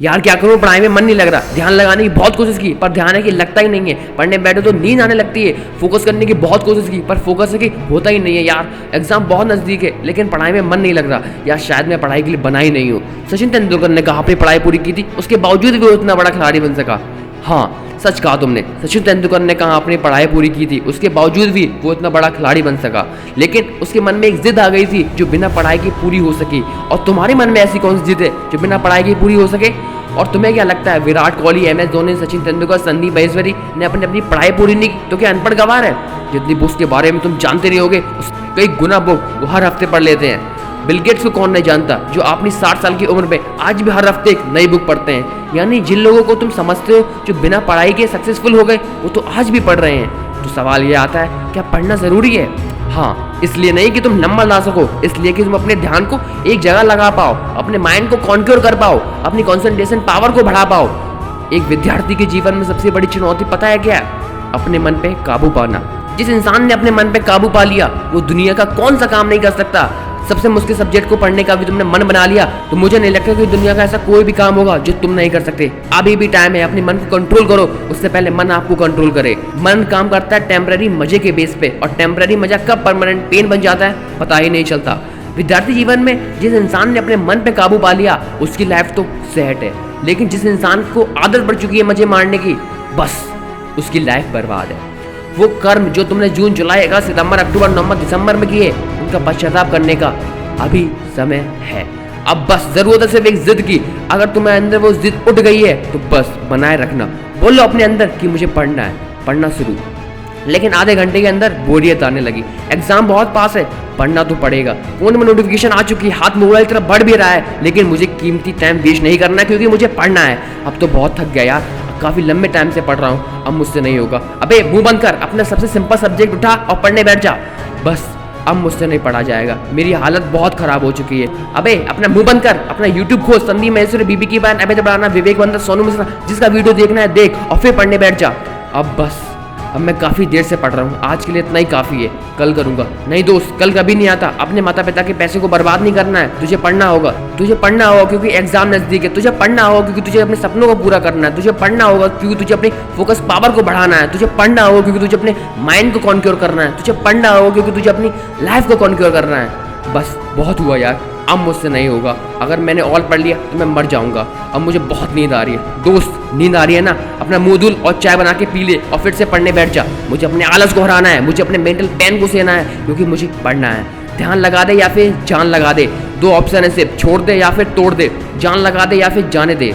यार क्या करूँ, पढ़ाई में मन नहीं लग रहा, ध्यान लगाने की बहुत कोशिश की पर ध्यान है कि लगता ही नहीं है, पढ़ने बैठे तो नींद आने लगती है, फोकस करने की बहुत कोशिश की पर फोकस है कि होता ही नहीं है। यार एग्जाम बहुत नज़दीक है लेकिन पढ़ाई में मन नहीं लग रहा, यार शायद मैं पढ़ाई के लिए बना ही नहीं हूँ। सचिन तेंदुलकर ने कहा अपनी पढ़ाई पूरी की थी, उसके बावजूद भी वो इतना बड़ा खिलाड़ी बन सका। हाँ सच कहा तुमने, सचिन तेंदुलकर ने कहा अपनी पढ़ाई पूरी की थी, उसके बावजूद भी वो इतना बड़ा खिलाड़ी बन सका, लेकिन उसके मन में एक जिद आ गई थी जो बिना पढ़ाई की पूरी हो सकी। और तुम्हारे मन में ऐसी कौन सी जिद है जो बिना पढ़ाई की पूरी हो सके? और तुम्हें क्या लगता है विराट कोहली, MS धोनी, सचिन तेंदुलकर, संदीप महेश्वरी ने अपनी पढ़ाई पूरी नहीं की तो क्या अनपढ़ गवार है? जितनी बुक्स के बारे में तुम जानते नहीं होगे उस कई गुना बुक वो हर हफ्ते पढ़ लेते हैं। बिल गेट्स को कौन नहीं जानता जो अपनी 60 साल की उम्र में आज भी हर हफ्ते एक नई बुक पढ़ते हैं। यानी जिन लोगों को तुम समझते हो जो बिना पढ़ाई के सक्सेसफुल हो गए वो तो आज भी पढ़ रहे हैं। तो सवाल ये आता है क्या पढ़ना ज़रूरी है? हाँ, इसलिए नहीं कि तुम नंबर ला सको, इसलिए कि तुम अपने ध्यान को एक जगह लगा पाओ, अपने माइंड को कॉन्क्योर कर पाओ, अपनी कॉन्सेंट्रेशन पावर को बढ़ा पाओ। एक विद्यार्थी के जीवन में सबसे बड़ी चुनौती पता है क्या? अपने मन पे काबू पाना। जिस इंसान ने अपने मन पे काबू पा लिया वो दुनिया का कौन सा काम नहीं कर सकता। सबसे मुश्किल सब्जेक्ट को पढ़ने का भी तुमने मन बना लिया तो मुझे नहीं लगता कि दुनिया का ऐसा कोई भी काम होगा जो तुम नहीं कर सकते। अभी भी टाइम है, अपने मन को कंट्रोल करो, उससे पहले मन आपको कंट्रोल करे। मन काम करता है टेम्पररी मजे के बेस पे, और टेम्पररी मजा कब परमानेंट पेन बन जाता है पता ही नहीं चलता। विद्यार्थी जीवन में जिस इंसान ने अपने मन पे काबू पा लिया उसकी लाइफ तो सेट है, लेकिन जिस इंसान को आदत पड़ चुकी है मजे मारने की, बस उसकी लाइफ बर्बाद है। वो कर्म जो तुमने जून, जुलाई, अगस्त, सितंबर, अक्टूबर, नवंबर, दिसंबर में किए उनका पश्चाताप करने का अभी समय है। अब बस जरूरत है सिर्फ एक जिद की। अगर तुम्हारे अंदर वो जिद उठ गई है तो बस बनाए रखना। बोलो अपने अंदर कि मुझे पढ़ना है, पढ़ना शुरू। लेकिन आधे घंटे के अंदर बोरियत आने लगी, एग्जाम बहुत पास है, पढ़ना तो पड़ेगा। फोन में नोटिफिकेशन आ चुकी है, हाथ मोबाइल की तरफ बढ़ भी रहा है, लेकिन मुझे कीमती टाइम वेस्ट नहीं करना क्योंकि मुझे पढ़ना है। अब तो बहुत थक गया यार, काफी लंबे टाइम से पढ़ रहा हूँ, अब मुझसे नहीं होगा। अबे मुंह बंद कर, अपना सबसे सिंपल सब्जेक्ट उठा और पढ़ने बैठ जा। बस अब मुझसे नहीं पढ़ा जाएगा, मेरी हालत बहुत खराब हो चुकी है। अबे अपना मुंह बंद कर, अपना YouTube खोल, संदीप महेश्वरी, बीबी की बहन, अबे बढ़ाना, विवेक वंदना, सोनू मिश्रा, जिसका वीडियो देखना है देख और फिर पढ़ने बैठ जा। अब बस, अब मैं काफ़ी देर से पढ़ रहा हूँ, आज के लिए इतना ही काफ़ी है, कल करूँगा। नहीं दोस्त, कल कभी नहीं आता। अपने माता पिता के पैसे को बर्बाद नहीं करना है, तुझे पढ़ना होगा, तुझे पढ़ना होगा क्योंकि एग्जाम नज़दीक है, तुझे पढ़ना होगा क्योंकि तुझे अपने सपनों को पूरा करना है, तुझे पढ़ना होगा क्योंकि तुझे अपनी फोकस पावर को बढ़ाना है, तुझे पढ़ना होगा क्योंकि तुझे अपने माइंड को कॉन्क्योर करना है, तुझे पढ़ना होगा क्योंकि तुझे अपनी लाइफ को कॉन्क्योर करना है। बस बहुत हुआ यार, अब मुझसे नहीं होगा। अगर मैंने ऑल पढ़ लिया तो मैं मर जाऊंगा। अब मुझे बहुत नींद आ रही है। दोस्त नींद आ रही है ना, अपना मुंह धुल और चाय बना के पी ले और फिर से पढ़ने बैठ जा। मुझे अपने आलस को हराना है, मुझे अपने मेंटल पेन को सहना है क्योंकि मुझे पढ़ना है। ध्यान लगा दे या फिर जान लगा दे, दो ऑप्शन है सिर्फ, छोड़ दे या फिर तोड़ दे, जान लगा दे या फिर जाने दे।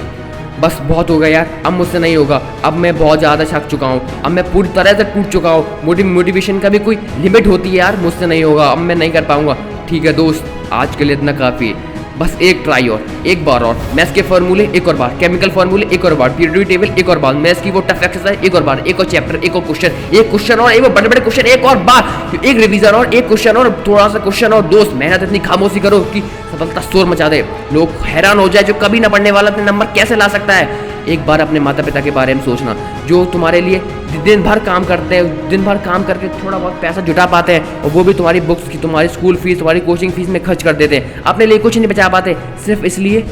बस बहुत हो गया यार, अब मुझसे नहीं होगा। अब मैं बहुत ज़्यादा थक चुका हूँ, अब मैं पूरी तरह से टूट चुका हूँ। मोटिवेशन का भी कोई लिमिट होती है यार, मुझसे नहीं होगा, अब मैं नहीं कर पाऊंगा। ठीक है दोस्त, आज के लिए इतना काफ़ी है, बस एक ट्राई और, एक बार और, मैथ्स के फॉर्मूले एक और बार, केमिकल फॉर्मूले एक और बार, पीरियोडिक टेबल एक और बार, मैथ्स की वो टफ एक्सरसाइज एक और बार, एक और चैप्टर, एक और क्वेश्चन, एक क्वेश्चन और, एक बड़े बड़े क्वेश्चन एक और बार, एक रिवीजन और, एक क्वेश्चन और, थोड़ा सा क्वेश्चन और। दोस्त मेहनत इतनी खामोशी करो कि सफलता शोर मचा दे, लोग हैरान हो जाए जो कभी ना पढ़ने वाला अपने नंबर कैसे ला सकता है। एक बार अपने माता पिता के बारे में सोचना जो तुम्हारे लिए दिन भर काम करते हैं, दिन भर काम करके थोड़ा बहुत पैसा जुटा पाते हैं और वो भी तुम्हारी बुक्स की, तुम्हारी स्कूल फीस, तुम्हारी कोचिंग फीस में खर्च कर देते हैं। अपने लिए कुछ नहीं बचा पाते सिर्फ इसलिए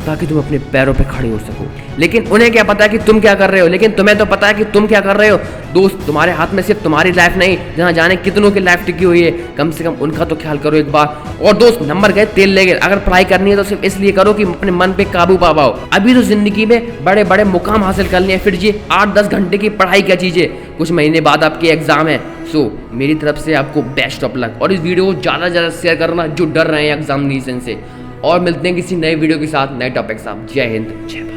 ताकि तुम अपने पैरों पे खड़े हो सको। लेकिन उन्हें क्या पता है कि तुम क्या कर रहे हो, लेकिन तुम्हें तो पता है कि तुम क्या कर रहे हो। दोस्त तुम्हारे हाथ में सिर्फ तुम्हारी लाइफ नहीं, जहाँ जाने कितनों की लाइफ टिकी हुई है, कम से कम उनका तो ख्याल करो एक बार। और दोस्त नंबर गए तेल ले गए, अगर पढ़ाई करनी है तो सिर्फ इसलिए करो कि अपने मन पे काबू पा पाओ। अभी तो जिंदगी में बड़े बड़े मुकाम हासिल कर लिए, फिर ये 8-10 घंटे की पढ़ाई क्या चीज़ है, कुछ महीने बाद आपके एग्जाम है। सो मेरी तरफ से आपको बेस्ट ऑफ लक, और इस वीडियो को ज़्यादा से ज़्यादा शेयर करना जो डर रहे हैं एग्जामिनेशन से। और मिलते हैं किसी नए वीडियो के साथ, नए टॉपिक के साथ। जय हिंद, जय भारत।